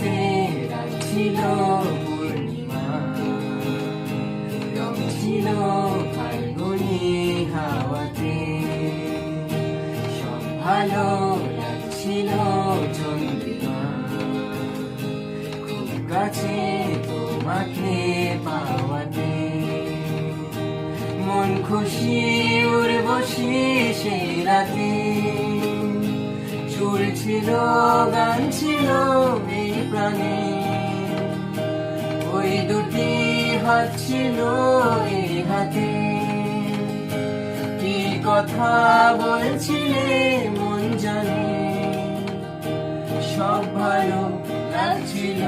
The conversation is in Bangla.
রাতে রাত ছিল পূর্ণিমা, রং ছিল ফাল্গুনি হাওয়াতে, সব ভালো লাগছিল চন্দ্রিমা, খুব কাছে তোমাকে পাওয়াতে, মন খুশি উর্বশী সেই রাতে, সুর ছিল গান ছিল এই প্রাণে, ওই দুটি হাত ছিল এই হাতে, কি কথা বলছিলে মন জানে, সব ভালো লাগছিল